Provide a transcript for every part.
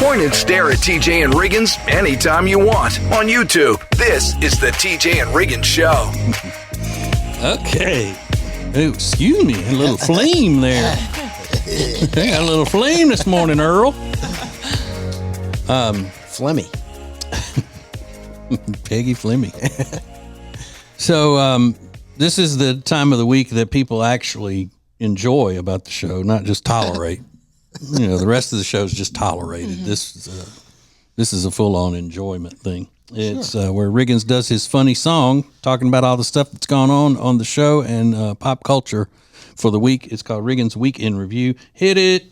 Point and stare at TJ and Riggins anytime you want on YouTube. This is the TJ and Riggins Show. Okay. Ooh, excuse me, a little flame there. I got a little flame this morning, Earl. Flemmy. Peggy Flemmy. So this is the time of the week that people actually enjoy about the show, not just tolerate. You know, the rest of the show is just tolerated. Mm-hmm. This is a full-on enjoyment thing. It's where Riggins does his funny song, talking about all the stuff that's gone on the show and pop culture for the week. It's called Riggins Week in Review. Hit it.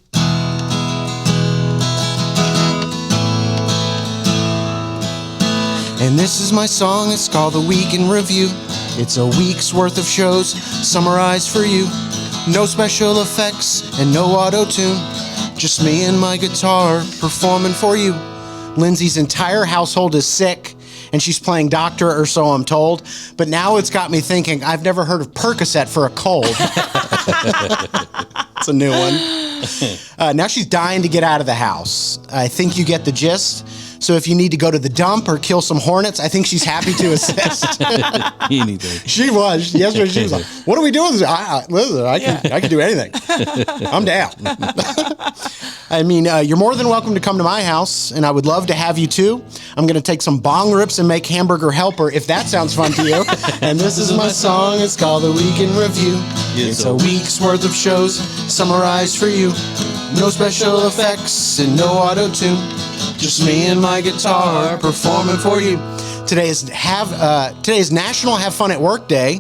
And this is my song, it's called The Week in Review. It's a week's worth of shows summarized for you. No special effects and no auto-tune. Just me and my guitar performing for you. Lindsay's entire household is sick, and she's playing doctor, or so I'm told. But now it's got me thinking, I've never heard of Percocet for a cold. It's a new one. Now she's dying to get out of the house. I think you get the gist. So if you need to go to the dump or kill some hornets, I think she's happy to assist. Anything. She was. Yesterday she was like, what are we doing? Listen, I can do anything. I'm down. I mean, you're more than welcome to come to my house, and I would love to have you too. I'm going to take some bong rips and make hamburger helper, if that sounds fun to you. And this is my song. It's called The Week in Review. It's a week's worth of shows summarized for you. No special effects and no auto-tune. Just me and my guitar performing for you. Today is National Have Fun at Work Day.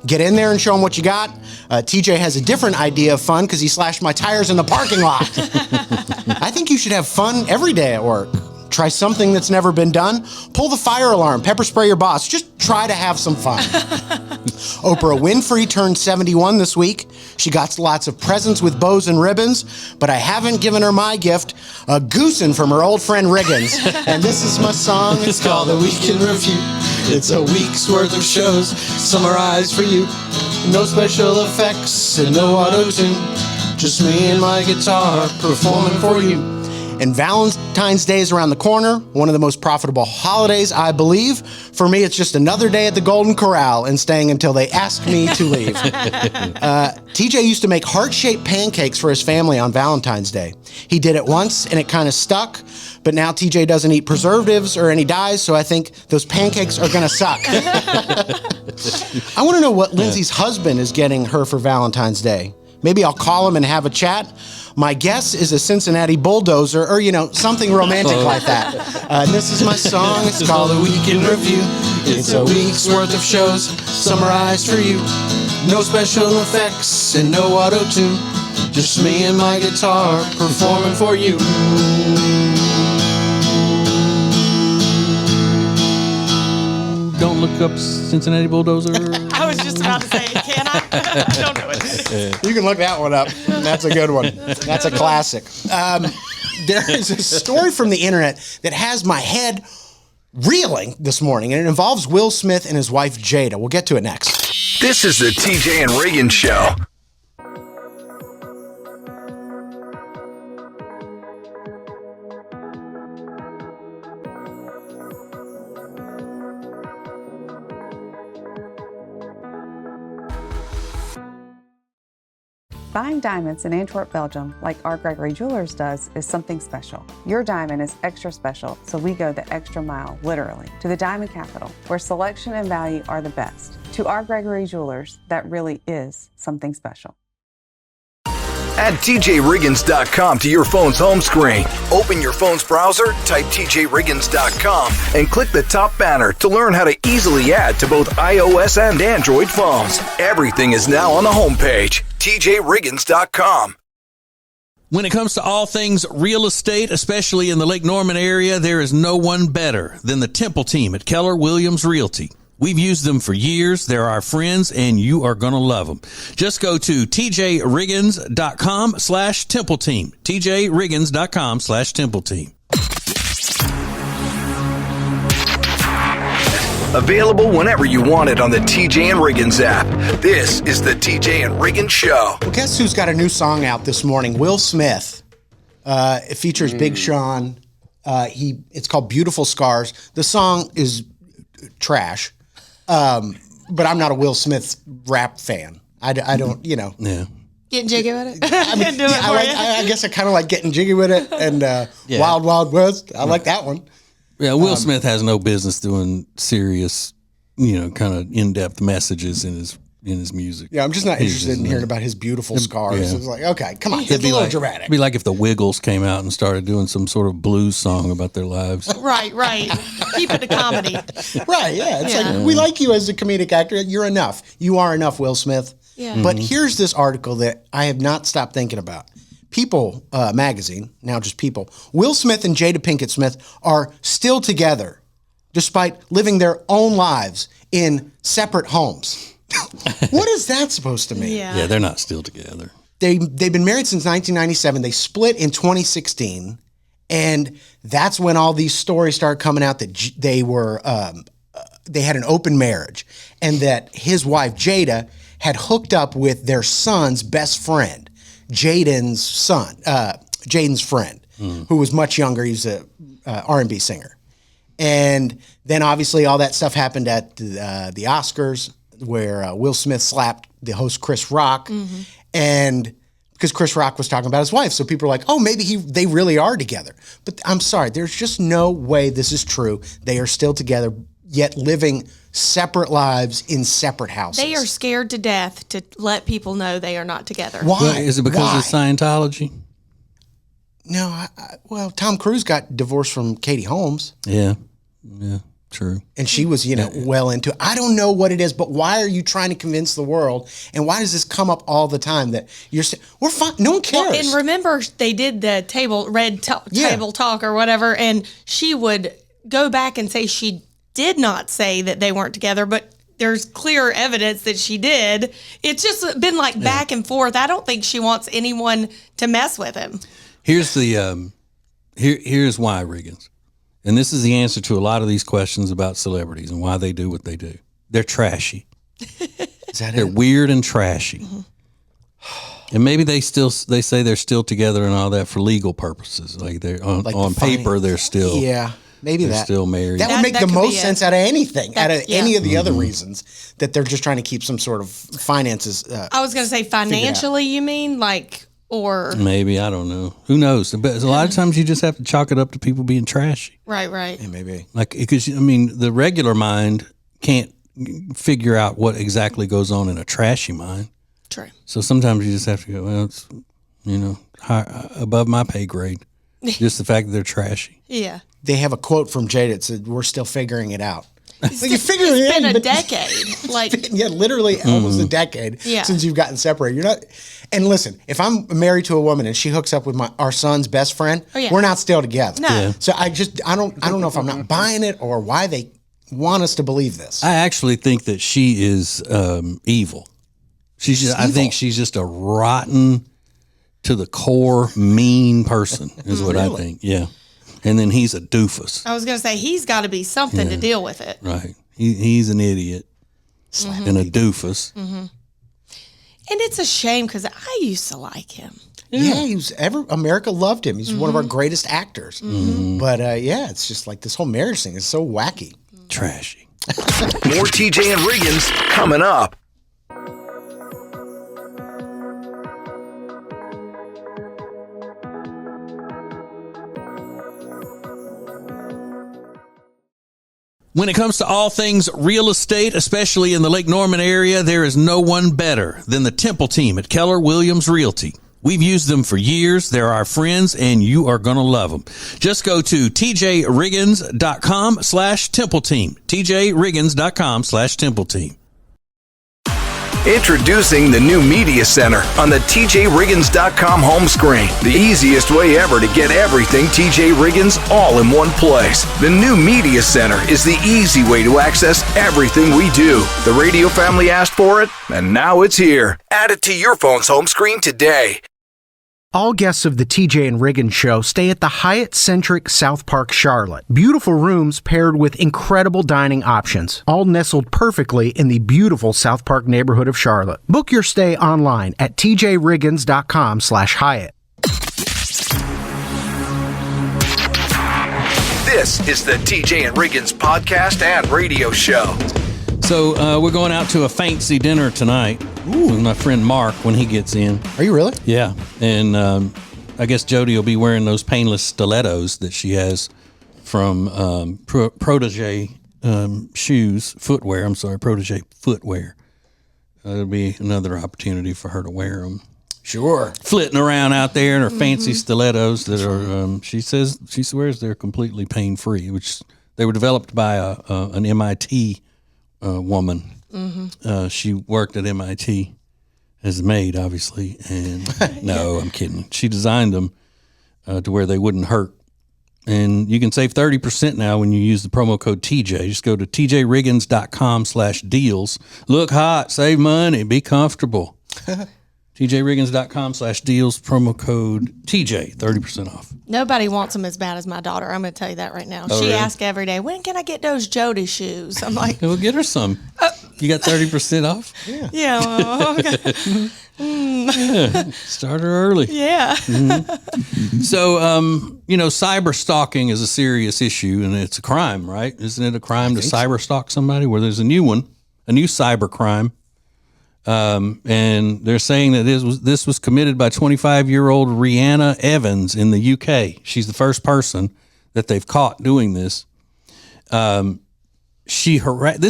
Get in there and show them what you got. TJ has a different idea of fun because he slashed my tires in the parking lot. I think you should have fun every day at work. Try something that's never been done. Pull the fire alarm. Pepper spray your boss. Just try to have some fun. Oprah Winfrey turned 71 this week. She got lots of presents with bows and ribbons, but I haven't given her my gift, a goosen from her old friend Riggins. And this is my song. It's called The Week in Review. It's a week's worth of shows summarized for you. No special effects and no auto-tune. Just me and my guitar performing for you. And Valentine's Day is around the corner, one of the most profitable holidays, I believe. For me, it's just another day at the Golden Corral and staying until they ask me to leave. TJ used to make heart-shaped pancakes for his family on Valentine's Day. He did it once, and it kind of stuck. But now TJ doesn't eat preservatives or any dyes, so I think those pancakes are going to suck. I want to know what Lindsay's husband is getting her for Valentine's Day. Maybe I'll call him and have a chat. My guess is a Cincinnati bulldozer or, something romantic like that. This is my song. It's called The Week in Review. It's a week's worth of shows summarized for you. No special effects and no auto-tune. Just me and my guitar performing for you. Don't look up Cincinnati bulldozer. I was just about to say, can I? I don't know it. You can look that one up. That's a good one. That's a classic. There is a story from the internet that has my head reeling this morning, and it involves Will Smith and his wife, Jada. We'll get to it next. This is the TJ and Riggins Show. Buying diamonds in Antwerp, Belgium, like R. Gregory Jewelers does, is something special. Your diamond is extra special, so we go the extra mile, literally, to the diamond capital, where selection and value are the best. To R. Gregory Jewelers, that really is something special. Add TJRiggins.com to your phone's home screen. Open your phone's browser, type TJRiggins.com, and click the top banner to learn how to easily add to both iOS and Android phones. Everything is now on the homepage, TJRiggins.com. When it comes to all things real estate, especially in the Lake Norman area, there is no one better than the Temple team at Keller Williams Realty. We've used them for years. They're our friends, and you are going to love them. Just go to tjriggins.com/Temple Team. tjriggins.com/Temple Team. Available whenever you want it on the TJ and Riggins app. This is the TJ and Riggins Show. Well, guess who's got a new song out this morning? Will Smith. It features Big Sean, It's called Beautiful Scars. The song is trash, but I'm not a Will Smith rap fan. I don't, Yeah. Getting jiggy with it. I guess I kind of like Getting Jiggy with It and Wild Wild West. I like that one. Yeah, Will Smith has no business doing serious, kind of in-depth messages in his music. Yeah, I'm just not interested in hearing about his beautiful scars. Yeah. It's like, okay, come on, it's a little dramatic. It'd be like if the Wiggles came out and started doing some sort of blues song about their lives. Right. Keep it a comedy. Right, yeah. It's like, we like you as a comedic actor. You're enough. You are enough, Will Smith. Yeah. But here's this article that I have not stopped thinking about. People magazine, now just People, Will Smith and Jada Pinkett Smith are still together despite living their own lives in separate homes. What is that supposed to mean? Yeah, they're not still together. They've been married since 1997. They split in 2016, and that's when all these stories started coming out that they had an open marriage, and that his wife Jada had hooked up with their son's best friend, Jaden's friend, who was much younger. He's a R&B singer. And then obviously all that stuff happened at the Oscars where Will Smith slapped the host Chris Rock. And because Chris Rock was talking about his wife. So people are like, oh, maybe they really are together. But I'm sorry, there's just no way this is true. They are still together, yet living separate lives in separate houses. They are scared to death to let people know they are not together. Why? Well, is it because of Scientology? No, well, Tom Cruise got divorced from Katie Holmes. Yeah, true. And she was, well into it. I don't know what it is, but why are you trying to convince the world? And why does this come up all the time that we're fine? No one cares. Well, and remember, they did the table talk or whatever, and she would go back and say she did not say that they weren't together, but there's clear evidence that she did. It's just been like back and forth. I don't think she wants anyone to mess with him. Here's the here's why, Riggins. And this is the answer to a lot of these questions about celebrities and why they do what they do. They're trashy. They're weird and trashy. And maybe they say they're still together and all that for legal purposes. Like they're on paper, they're still maybe they're still married. That would make the most sense out of anything, out of any of the other reasons that they're just trying to keep some sort of finances. I was going to say financially, you mean or maybe, I don't know. Who knows? But a lot of times you just have to chalk it up to people being trashy. Right. Yeah, maybe. Because the regular mind can't figure out what exactly goes on in a trashy mind. True. So sometimes you just have to go, well, it's, high, above my pay grade. Just the fact that they're trashy. Yeah. They have a quote from Jada that said, "We're still figuring it out." It's been a decade. Literally almost a decade since you've gotten separated. You're not. And listen, if I'm married to a woman and she hooks up with our son's best friend, we're not still together. No. Yeah. So I don't know if I'm not buying it or why they want us to believe this. I actually think that she is evil. I think she's just a rotten to the core, mean person is what I think. Yeah. And then he's a doofus. I was going to say, he's got to be something to deal with it. Right. He's an idiot and a doofus. Mm-hmm. And it's a shame because I used to like him. Yeah, America loved him. He's one of our greatest actors. But it's just like this whole marriage thing is so wacky. Trashy. More TJ and Riggins coming up. When it comes to all things real estate, especially in the Lake Norman area, there is no one better than the Temple team at Keller Williams Realty. We've used them for years. They're our friends, and you are going to love them. Just go to tjriggins.com/Temple team. tjriggins.com/Temple team. Introducing the new Media Center on the TJRiggins.com home screen. The easiest way ever to get everything TJ Riggins all in one place. The new Media Center is the easy way to access everything we do. The radio family asked for it, and now it's here. Add it to your phone's home screen today. All guests of the TJ and Riggins Show stay at the Hyatt-centric South Park Charlotte. Beautiful rooms paired with incredible dining options, all nestled perfectly in the beautiful South Park neighborhood of Charlotte. Book your stay online at tjriggins.com/Hyatt. This is the TJ and Riggins podcast and radio show. So we're going out to a fancy dinner tonight with my friend Mark when he gets in. Are you really? Yeah. And I guess Jody will be wearing those painless stilettos that she has from Protege Protege footwear. It'll be another opportunity for her to wear them. Sure. Flitting around out there in her fancy stilettos that are, she swears they're completely pain-free, which they were developed by an MIT woman. She worked at MIT as a maid, obviously. And no, I'm kidding. She designed them to where they wouldn't hurt. And you can save 30% now when you use the promo code TJ. Just go to tjriggins.com/deals. Look hot, save money, be comfortable. tjriggins.com/deals, promo code TJ, 30% off. Nobody wants them as bad as my daughter. I'm going to tell you that right now. Oh, She really? asks every day, when can I get those Jody shoes? I'm like, We'll get her some. You got 30% off? yeah, well, okay. Start her early. Yeah. So, cyber stalking is a serious issue, and it's a crime, right? Isn't it a crime to cyber stalk somebody? Where there's a new cyber crime. And they're saying that this was committed by 25-year-old Rihanna Evans in the UK. She's the first person that they've caught doing this. This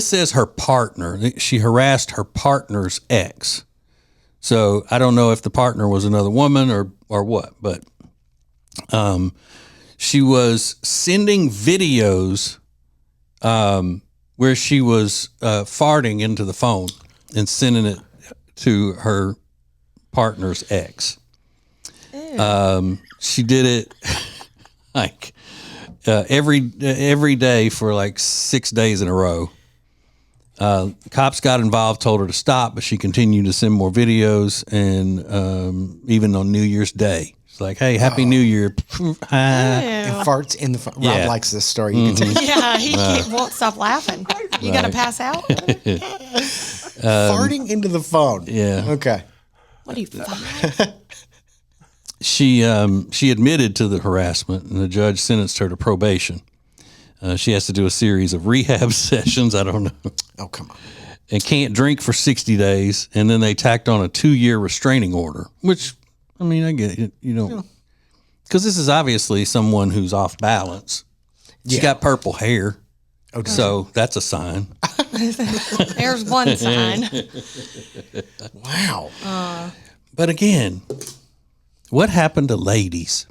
says her partner. She harassed her partner's ex. So I don't know if the partner was another woman or what, but she was sending videos where she was farting into the phone and sending it to her partner's ex. She did it like every day for like 6 days in a row. Cops got involved, told her to stop, but she continued to send more videos, and even on New Year's Day. It's like, hey, Happy New Year. And farts in the phone. Yeah. Rob likes this story. You can take Yeah, he won't stop laughing. You got to pass out? farting into the phone. Yeah. Okay. What are you, 5? She admitted to the harassment, and the judge sentenced her to probation. She has to do a series of rehab sessions. I don't know. Oh, come on. And can't drink for 60 days. And then they tacked on a 2-year restraining order, which, I mean, I get it. Because this is obviously someone who's off balance. She's got purple hair. Okay. So that's a sign. There's one sign. Wow. But again, what happened to ladies?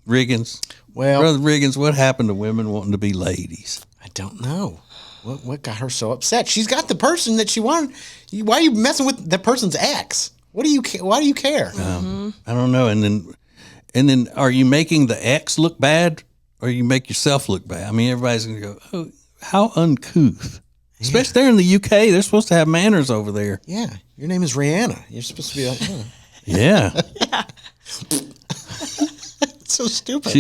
Riggins? Well, Brother Riggins, what happened to women wanting to be ladies? I don't know. What got her so upset? She's got the person that she wanted. Why are you messing with that person's ex? Why do you care? I don't know. And then are you making the ex look bad, or you make yourself look bad? I mean, everybody's going to go, oh, how uncouth. Yeah. Especially there in the UK, they're supposed to have manners over there. Yeah, your name is Rihanna. You're supposed to be like, oh. Yeah. It's so stupid.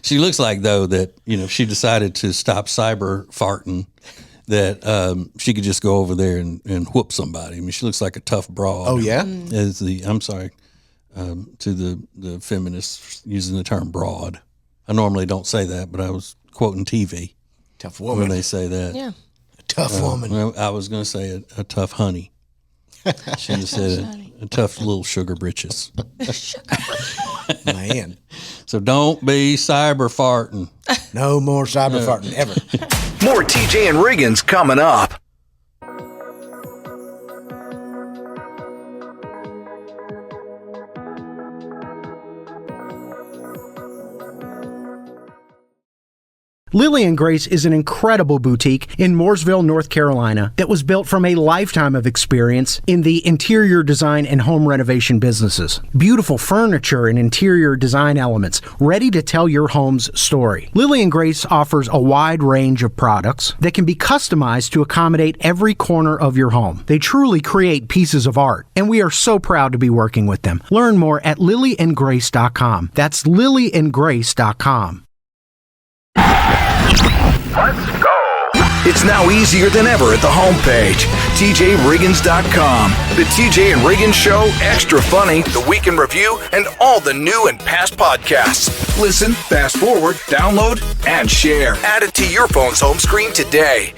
She looks like, though, that, if she decided to stop cyber farting, that she could just go over there and whoop somebody. I mean, she looks like a tough broad. Oh, yeah? I'm sorry, to the feminists using the term broad. I normally don't say that, but I was quoting TV. Tough woman. When they say that. Yeah. A tough woman. I was going to say a tough honey. Should have said a tough little sugar britches. Man. So don't be cyber farting. No more cyber farting ever. More TJ and Riggins coming up. Lily and Grace is an incredible boutique in Mooresville, North Carolina that was built from a lifetime of experience in the interior design and home renovation businesses. Beautiful furniture and interior design elements ready to tell your home's story. Lily and Grace offers a wide range of products that can be customized to accommodate every corner of your home. They truly create pieces of art, and we are so proud to be working with them. Learn more at lilyandgrace.com. That's lilyandgrace.com. Let's go. It's now easier than ever at the homepage, TJRiggins.com. The TJ and Riggins Show, Extra Funny, The Week in Review, and all the new and past podcasts. Listen, fast forward, download, and share. Add it to your phone's home screen today.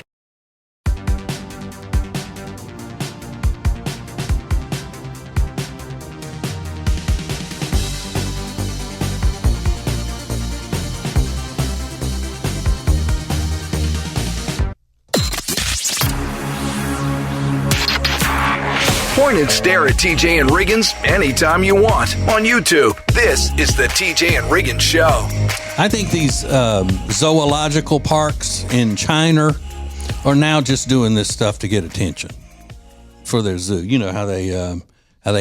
Point and stare at TJ and Riggins anytime you want on YouTube. This is the TJ and Riggins Show. I think these zoological parks in China are now just doing this stuff to get attention for their zoo. You know how they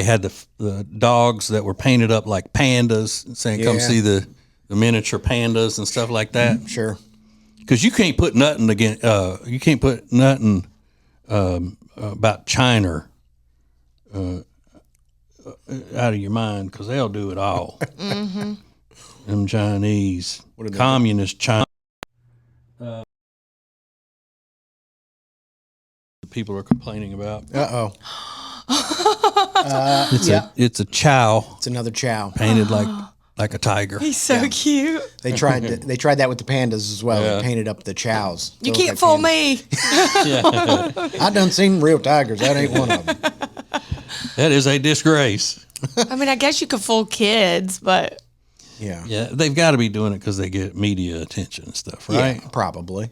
had the dogs that were painted up like pandas, saying come see the miniature pandas and stuff like that. Sure. Because you can't put nothing about China out of your mind, because they'll do it all. Mm-hmm. Them Chinese, communist China. The people are complaining about. It's a chow. It's another chow painted like a tiger. He's so cute. They tried that with the pandas as well. They painted up the chows. You can't fool me. I done seen real tigers. That ain't one of them. That is a disgrace. I mean, I guess you could fool kids, but yeah, they've got to be doing it because they get media attention and stuff, right? Yeah, probably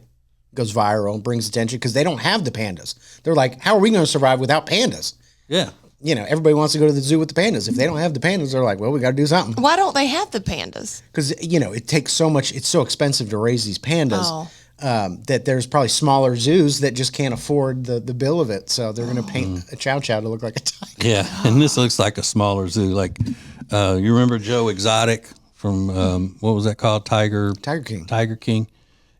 goes viral and brings attention because they don't have the pandas. They're like, how are we going to survive without pandas? Yeah. You know, everybody wants to go to the zoo with the pandas. If they don't have the pandas, they're like, well, we got to do something. why don't they have the pandas? Because, you know, it takes so much, it's so expensive to raise these pandas that there's probably smaller zoos that just can't afford the bill of it. So they're going to paint a chow chow to look like a tiger. Yeah, and this looks like a smaller zoo. Like, you remember Joe Exotic from, what was that called? Tiger King.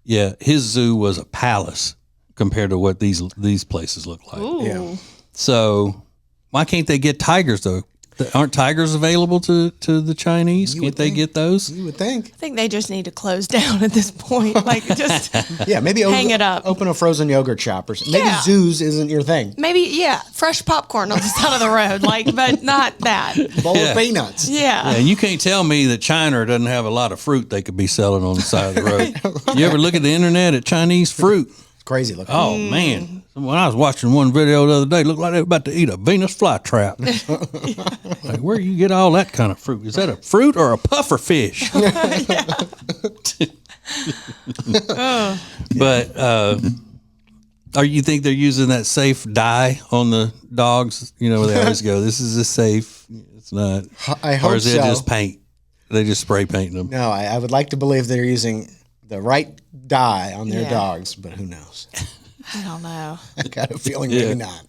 Yeah, his zoo was a palace compared to what these places look like. Ooh. Yeah. So why can't they get tigers, though? Aren't tigers available to the Chinese? Can't they get those? You would think. I think they just need to close down at this point. Like, just maybe hang it up. Open a frozen yogurt shop or something. Maybe zoos isn't your thing. Maybe, fresh popcorn on the side of the road, but not that. Bowl of peanuts. Yeah. And you can't tell me that China doesn't have a lot of fruit they could be selling on the side of the road. You ever look at the internet at Chinese fruit? Crazy looking. Oh, man. When I was watching one video the other day, it looked like they were about to eat a Venus flytrap. Like, where do you get all that kind of fruit? Is that a fruit or a puffer fish? But you think they're using that safe dye on the dogs? You know, where they always go, this is a safe. It's not. I hope so. Or is it just paint? They just spray painting them. No, I would like to believe they're using the right dye on their dogs, but who knows? I don't know. I got a feeling maybe not.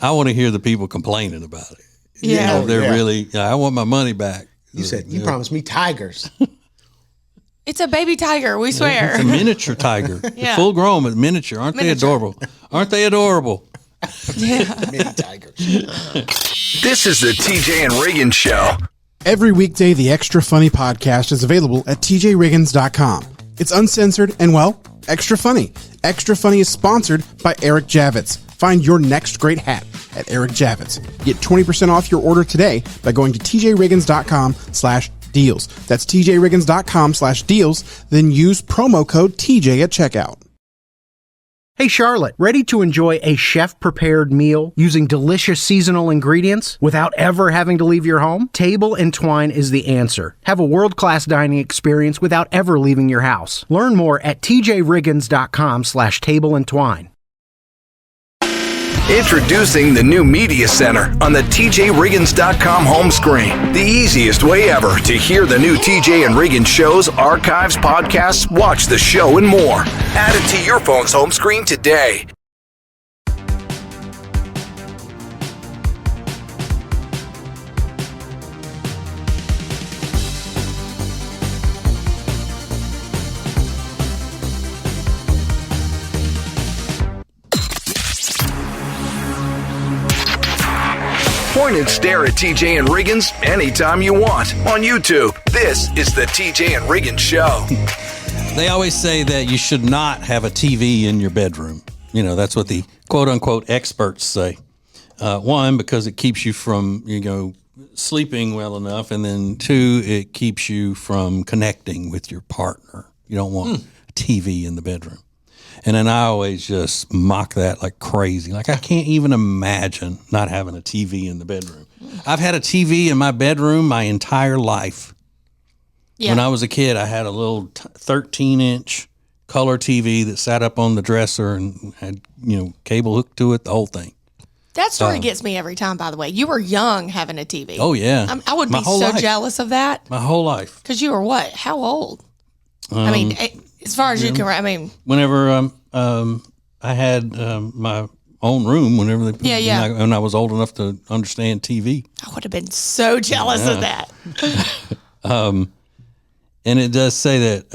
I want to hear the people complaining about it. Yeah. You know, they're really, I want my money back. You said, you promised me tigers. It's a baby tiger, we swear. It's a miniature tiger. Yeah. Full grown, but miniature. Aren't they adorable? Aren't they adorable? Yeah. Mini tigers. This is the TJ and Riggins Show. Every weekday, the Extra Funny podcast is available at TJRiggins.com. It's uncensored and, well, extra funny. Extra Funny is sponsored by Eric Javits. Find your next great hat at Eric Javits. Get 20% off your order today by going to TJRiggins.com/deals. That's TJRiggins.com/deals. Then use promo code TJ at checkout. Hey Charlotte, ready to enjoy a chef-prepared meal using delicious seasonal ingredients without ever having to leave your home? Table and Twine is the answer. Have a world-class dining experience without ever leaving your house. Learn more at tjriggins.com/tableandtwine. Introducing the new Media Center on the TJRiggins.com home screen. The easiest way ever to hear the new TJ and Riggins shows, archives, podcasts, watch the show, and more. Add it to your phone's home screen today. Point and stare at TJ and Riggins anytime you want on YouTube. This is the TJ and Riggins Show. They always say that you should not have a TV in your bedroom. You know, that's what the quote unquote experts say. One, because it keeps you from, sleeping well enough. And then two, it keeps you from connecting with your partner. You don't want a TV in the bedroom. And then I always just mock that like crazy. Like I can't even imagine not having a TV in the bedroom. I've had a TV in my bedroom my entire life. Yeah. When I was a kid, I had a little 13-inch color TV that sat up on the dresser and had, cable hooked to it, the whole thing. That story gets me every time, by the way. You were young having a TV. Oh, yeah. I would be so jealous of that. My whole life. Because you were what? How old? As far as you can, whenever I had my own room, when I was old enough to understand TV. I would have been so jealous of that. And it does say that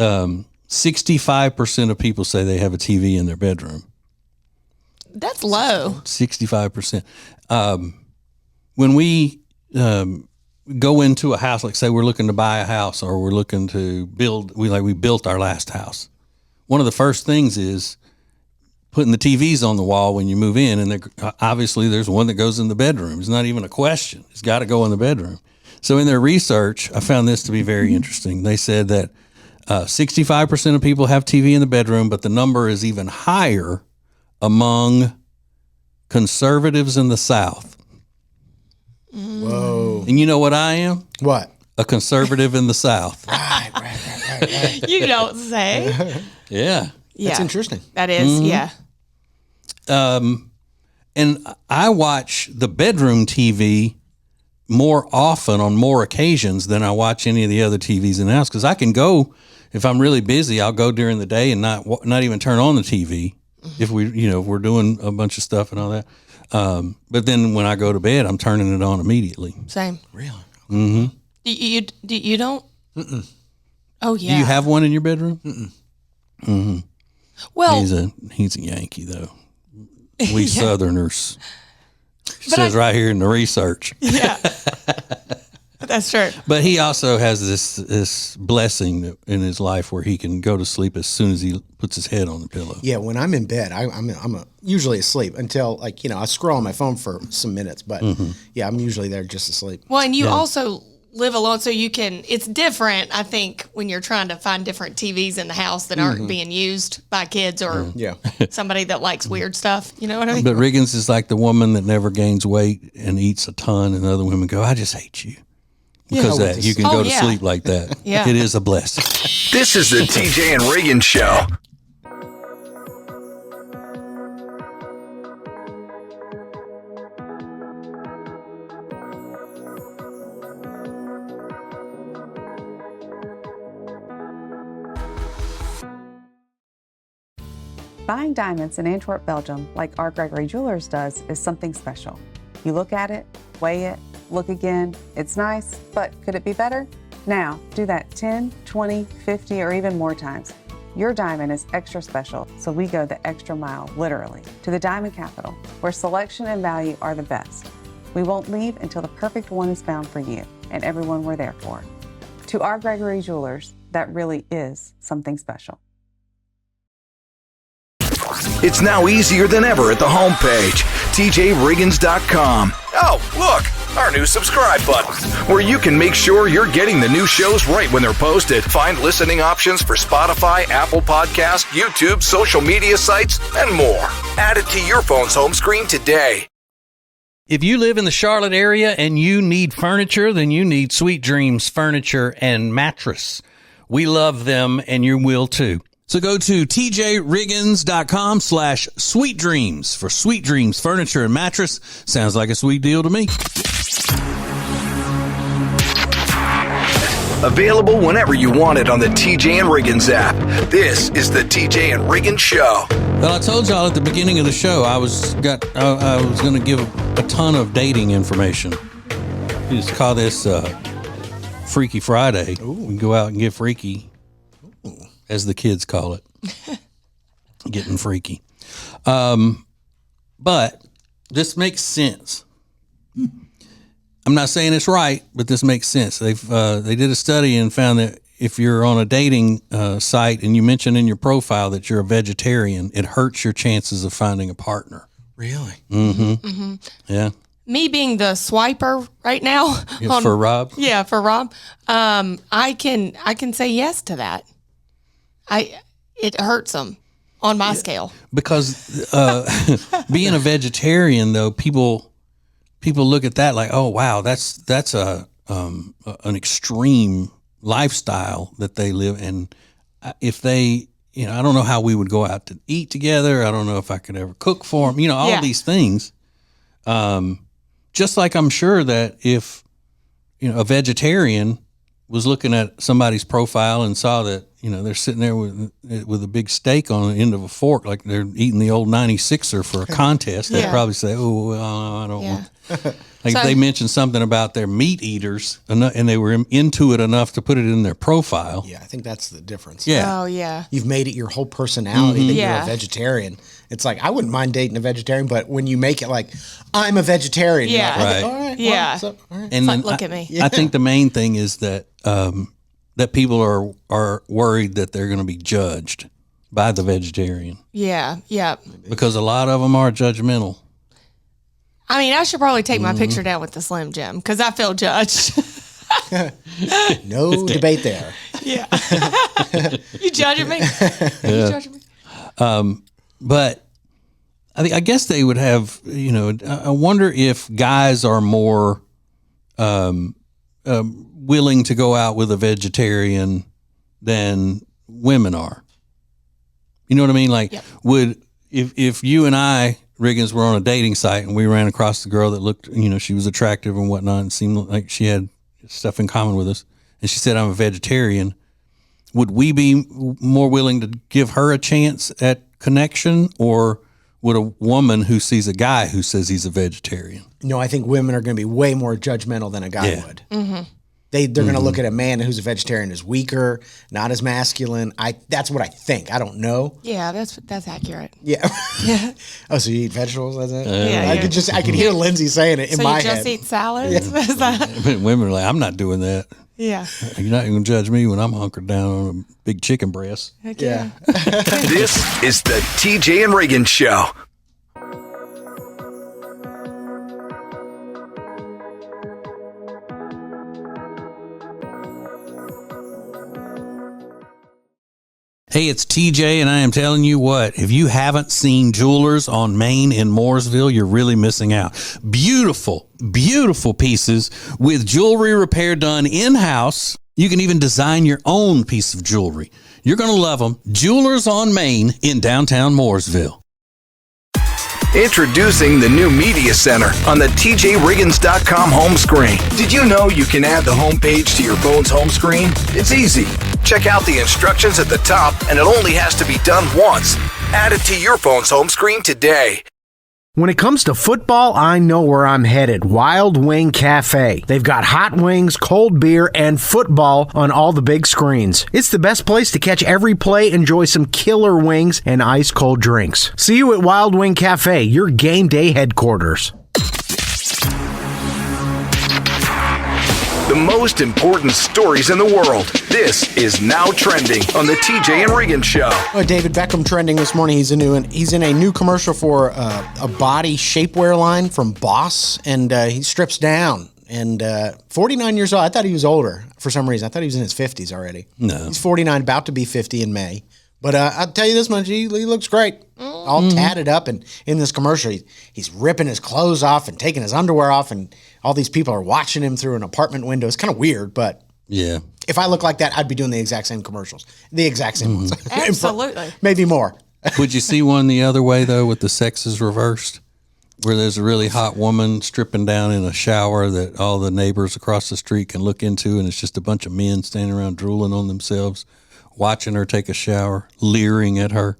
65% of people say they have a TV in their bedroom. That's low. 65%. When we go into a house, like say we're looking to buy a house or we're looking to build, we built our last house. One of the first things is putting the TVs on the wall when you move in. And obviously there's one that goes in the bedroom. It's not even a question. It's got to go in the bedroom. So in their research, I found this to be very interesting. They said that 65% of people have TV in the bedroom, but the number is even higher among conservatives in the South. Whoa. And you know what I am? What? A conservative in the South. Right. You don't say. Yeah. That's interesting. That is, yeah. And I watch the bedroom TV more often on more occasions than I watch any of the other TVs in the house. Because I can go, if I'm really busy, I'll go during the day and not even turn on the TV if we're doing a bunch of stuff and all that. But then when I go to bed, I'm turning it on immediately. Same. Really? Mm-hmm. You don't? Mm-mm. Oh yeah. Do you have one in your bedroom? Mm-mm. Mm-hmm. Well, he's a Yankee though. We Southerners. Says right here in the research. Yeah. That's true. But he also has this blessing in his life where he can go to sleep as soon as he puts his head on the pillow. Yeah, when I'm in bed, I'm usually asleep until I scroll on my phone for some minutes. But yeah, I'm usually there just asleep. Well, and you also live alone, so you can. It's different, I think, when you're trying to find different TVs in the house that aren't being used by kids or somebody that likes weird stuff. You know what I mean? But Riggins is like the woman that never gains weight and eats a ton, and other women go, "I just hate you." Because that you can go to sleep like that. Yeah. It is a blessing. This is the TJ and Riggins Show. Buying diamonds in Antwerp, Belgium, like our Gregory Jewelers does, is something special. You look at it, weigh it, look again. It's nice, but could it be better? Now, do that 10, 20, 50, or even more times. Your diamond is extra special, so we go the extra mile, literally, to the diamond capital, where selection and value are the best. We won't leave until the perfect one is found for you and everyone we're there for. To our Gregory Jewelers, that really is something special. It's now easier than ever at the homepage, TJRiggins.com. Oh, look, our new subscribe button, where you can make sure you're getting the new shows right when they're posted. Find listening options for Spotify, Apple Podcasts, YouTube, social media sites, and more. Add it to your phone's home screen today. If you live in the Charlotte area and you need furniture, then you need Sweet Dreams Furniture and Mattress. We love them, and you will too. So go to tjriggins.com/sweet dreams for Sweet Dreams Furniture and Mattress. Sounds like a sweet deal to me. Available whenever you want it on the TJ and Riggins app. This is the TJ and Riggins Show. Well, I told y'all at the beginning of the show I was going to give a ton of dating information. We just call this Freaky Friday. Ooh. We can go out and get freaky. As the kids call it, getting freaky. But this makes sense. I'm not saying it's right, but this makes sense. They did a study and found that if you're on a dating site and you mention in your profile that you're a vegetarian, it hurts your chances of finding a partner. Really? Yeah. Me being the swiper right now For Rob? Yeah, for Rob. I can say yes to that. It hurts them on my scale. Because being a vegetarian, though, people look at that like, oh wow, that's an extreme lifestyle that they live. And if they, I don't know how we would go out to eat together. I don't know if I could ever cook for them. All these things. Just like I'm sure that if a vegetarian was looking at somebody's profile and saw that they're sitting there with a big steak on the end of a fork, like they're eating the old 96er for a contest, they'd probably say, "Oh, I don't want." Like if they mentioned something about their meat eaters and they were into it enough to put it in their profile. Yeah, I think that's the difference. Yeah. Oh yeah. You've made it your whole personality that you're a vegetarian. It's like, I wouldn't mind dating a vegetarian, but when you make it like, I'm a vegetarian, you're like, Right. all right, Yeah. well, so, all right. And then Look at me. I think the main thing is that that people are worried that they're going to be judged by the vegetarian. Yeah. Yeah. Because a lot of them are judgmental. I mean, I should probably take my picture down with the Slim Jim because I feel judged. No debate there. Yeah. You judging me? You judging me? But I guess they would have, I wonder if guys are more willing to go out with a vegetarian than women are. You know what I mean? Like, if you and I, Riggins, were on a dating site and we ran across the girl that looked, she was attractive and whatnot and seemed like she had stuff in common with us, and she said, I'm a vegetarian, would we be more willing to give her a chance at connection, or would a woman who sees a guy who says he's a vegetarian? No, I think women are going to be way more judgmental than a guy would. Mm-hmm. They're going to look at a man who's a vegetarian as weaker, not as masculine. That's what I think. I don't know. Yeah, that's accurate. Yeah. Yeah. Oh, so you eat vegetables? That's it? Yeah, I could hear Lindsay saying it in my head. So you just eat salads? Yeah. Women are like, I'm not doing that. Yeah. You're not going to judge me when I'm hunkered down on a big chicken breast. Heck Yeah. This is the TJ and Riggins Show. Hey, it's TJ, and I am telling you what, if you haven't seen Jewelers on Main in Mooresville, you're really missing out. Beautiful, beautiful pieces with jewelry repair done in-house. You can even design your own piece of jewelry. You're going to love them. Jewelers on Main in downtown Mooresville. Introducing the new Media Center on the TJRiggins.com home screen. Did you know you can add the home page to your phone's home screen? It's easy. Check out the instructions at the top, and it only has to be done once. Add it to your phone's home screen today. When it comes to football, I know where I'm headed. Wild Wing Cafe. They've got hot wings, cold beer, and football on all the big screens. It's the best place to catch every play, enjoy some killer wings, and ice-cold drinks. See you at Wild Wing Cafe, your game day headquarters. The most important stories in the world. This is Now Trending on the TJ and Riggins Show. David Beckham trending this morning. He's in a new commercial for a body shapewear line from Boss, and he strips down. And 49 years old. I thought he was older for some reason. I thought he was in his 50s already. No. He's 49, about to be 50 in May. But I'll tell you this much, he looks great. All tatted up, and in this commercial, he's ripping his clothes off and taking his underwear off, and all these people are watching him through an apartment window. It's kind of weird, but Yeah. if I look like that, I'd be doing the exact same commercials. The exact same ones. Absolutely. Maybe more. Would you see one the other way, though, with the sexes reversed? Where there's a really hot woman stripping down in a shower that all the neighbors across the street can look into, and it's just a bunch of men standing around drooling on themselves, watching her take a shower, leering at her.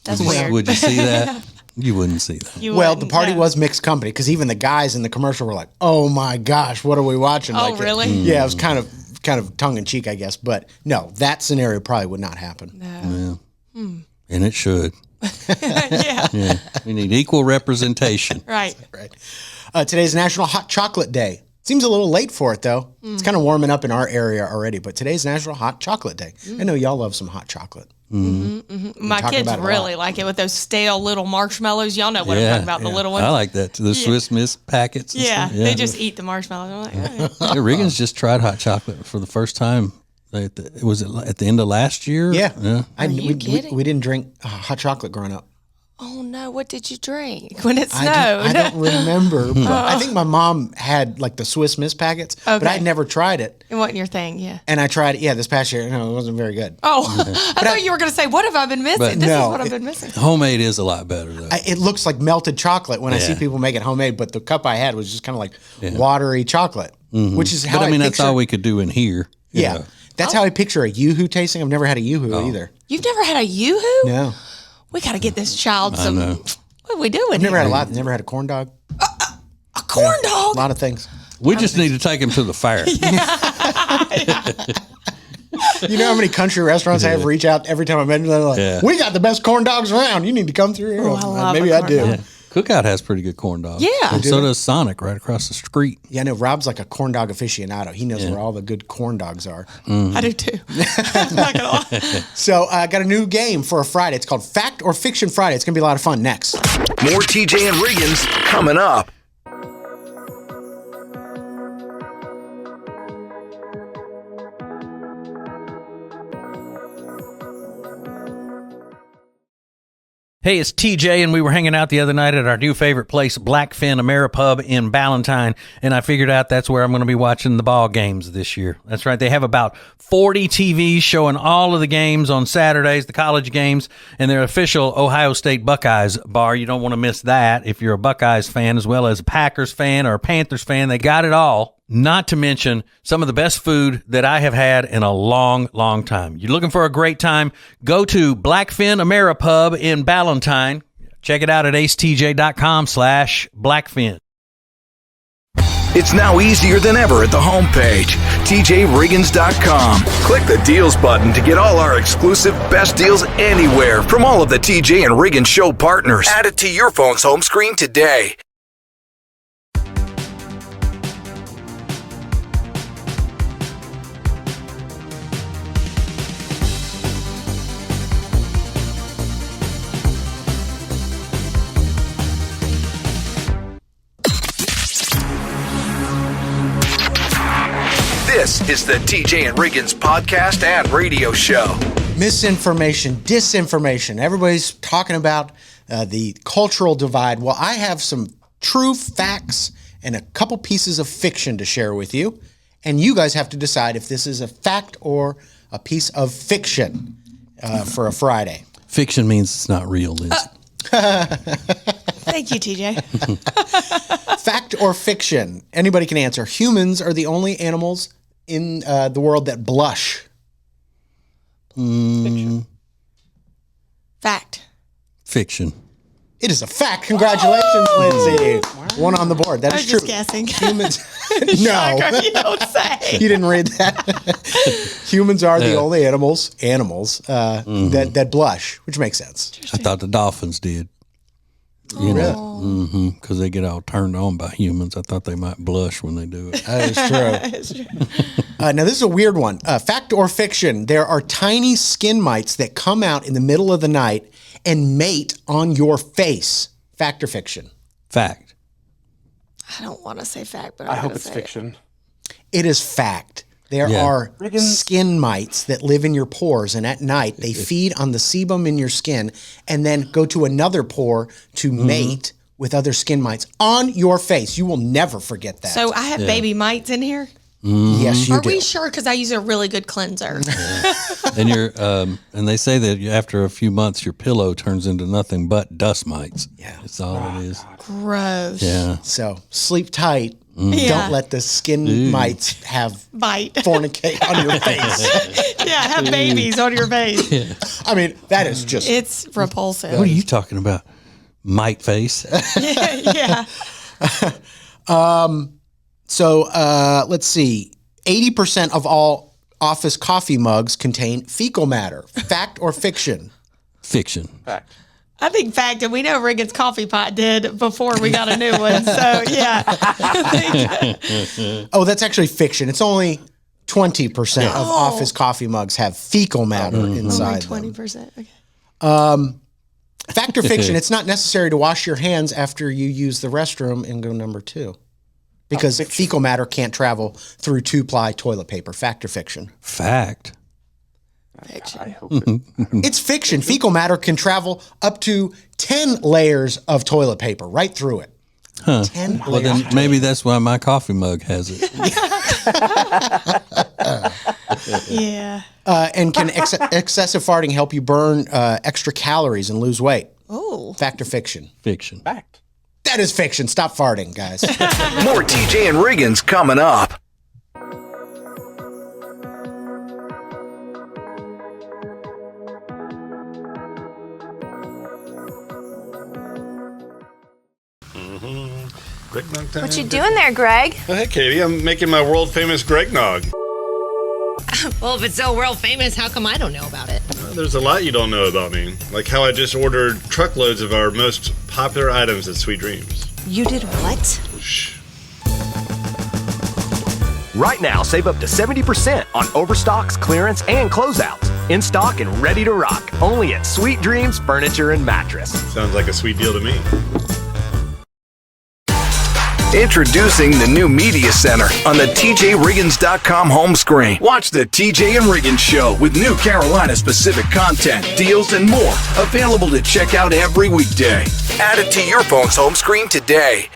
That's weird. Would you see that? You wouldn't see that. Well, the party was mixed company, because even the guys in the commercial were like, "Oh my gosh, what are we watching?" Oh, like, really? Yeah, it was kind of tongue in cheek, I guess. But no, that scenario probably would not happen. Yeah. And it should. Yeah. We need equal representation. Right. Right. Today's National Hot Chocolate Day. Seems a little late for it, though. It's kind of warming up in our area already, but today's National Hot Chocolate Day. I know y'all love some hot chocolate. My kids really like it with those stale little marshmallows. Y'all know what I'm talking about, the little ones. I like that. The Swiss Miss packets. And Yeah, stuff. they just eat the marshmallows. I'm like, Yeah, Riggins just tried hot chocolate for the first time. Was it at the end of last year? Yeah. you kidding? We didn't drink hot chocolate growing up. oh no, what did you drink when it snowed? I don't remember. But I think my mom had like the Swiss Miss packets, but Okay. I'd never tried it. It wasn't your thing, yeah. And I tried it, this past year. No, it wasn't very good. Oh, I thought you were going to say, what have I been missing? This no, is what I've been missing. Homemade is a lot better though. It looks like melted chocolate when I see Yeah. people make it homemade, but the cup I had was just kind of like watery chocolate, which is how But I mean, that's picture, all we could do in here. you Yeah, know. that's how I picture a Yoo-hoo tasting. I've never had a Yoo-hoo either. You've never had a Yoo-hoo? No, We got to get this child some. know. What are we doing? I've never here? had a lot. Never had a corn dog. A corn A dog. lot of things. We just need to take him to the fair. You know how many country restaurants I have reach out every time I mention them? They're like, we got the best corn dogs around. You need to come through here. Oh, I love Maybe a I corn do. dog. Yeah. Cookout has pretty good corn dogs. Yeah. And Do so does Sonic right across the street. Yeah, I know Rob's like a corn dog aficionado. He knows where all the good corn dogs are. I do too. I'm not gonna lie. So I got a new game for a Friday. It's called Fact or Fiction Friday. It's going to be a lot of fun next. More TJ and Riggins coming up. Hey, it's TJ, and we were hanging out the other night at our new favorite place, Blackfin Ameripub in Ballantyne, and I figured out that's where I'm going to be watching the ball games this year. That's right. They have about 40 TVs showing all of the games on Saturdays, the college games, and their official Ohio State Buckeyes bar. You don't want to miss that if you're a Buckeyes fan as well as a Packers fan or a Panthers fan. They got it all. Not to mention some of the best food that I have had in a long, long time. You're looking for a great time? Go to Blackfin Ameripub in Ballantyne. Check it out at acetj.com/Blackfin. It's now easier than ever at the homepage, TJRiggins.com. Click the deals button to get all our exclusive best deals anywhere from all of the TJ and Riggins Show partners. Add it to your phone's home screen today. This is the TJ and Riggins podcast and radio show. Misinformation, disinformation. Everybody's talking about the cultural divide. Well, I have some true facts and a couple pieces of fiction to share with you. And you guys have to decide if this is a fact or a piece of fiction for a Friday. Fiction means it's not real, Lindsay. Thank you, TJ. Fact or fiction? Anybody can answer. Humans are the only animals in the world that blush. Fact. It Fiction. is a fact. Congratulations, Lindsay. One on the board. That I is was true. just guessing. Humans. No. Shocker, you don't say. You didn't read that. Humans are the only animals that blush, which makes sense. I thought the dolphins did. You know, because they get all turned on by humans. I thought they might blush when they do it. That is true. Now, this is a weird one. Fact or fiction, there are tiny skin mites that come out in the middle of the night and mate on your face. Fact or fiction? Fact. I don't want to say fact, but I I'm hope gonna it's say fiction. It is fact. There are skin mites that live in your pores, and at night they feed on the sebum in your skin and then go to another pore to mate with other skin mites on your face. You will never forget that. So I have baby mites in here. Yes, you Are do. we sure? Because I use a really good cleanser. And you're, and they say that after a few months, your pillow turns into nothing but dust mites. Yeah. That's all it is. Gross. Yeah. So sleep tight. Yeah. Don't let the skin mites have Bite. fornicate on your face. Yeah, have babies on your face. I mean, that is just It's repulsive. What are you talking about? Mite face. Yeah. so. Let's see. 80% of all office coffee mugs contain fecal matter. Fact or fiction? Fiction. Fact. I think fact, and we know Riggins Coffee Pot did before we got a new one. So, yeah. Oh, that's actually fiction. It's only 20% of office coffee mugs have fecal matter inside Only them. 20%. Okay. Fact or fiction, it's not necessary to wash your hands after you use the restroom and go number 2. Because fecal matter can't travel through 2-ply toilet paper. Fact or fiction? Fact. I hope it. It's fiction. Fecal matter can travel up to 10 layers of toilet paper right through it. 10 Well, layers. then maybe that's why my coffee mug has it. Yeah. And can excessive farting help you burn extra calories and lose weight? Oh. Fact or fiction? Fiction. Fact. That is fiction. Stop farting, guys. More TJ and Riggins coming up. Greg Nog time. What you doing there, Greg? Oh, hey, Katie. I'm making my world famous Greg Nog. Well, if it's so world famous, how come I don't know about it? There's a lot you don't know about me. Like how I just ordered truckloads of our most popular items at Sweet Dreams. You did what? Shh. Right now, save up to 70% on overstocks, clearance, and closeouts. In stock and ready to rock. Only at Sweet Dreams Furniture and Mattress. Sounds like a sweet deal to me. Introducing the new Media Center on the TJRiggins.com home screen. Watch the TJ and Riggins Show with new Carolina-specific content, deals, and more available to check out every weekday. Add it to your phone's home screen today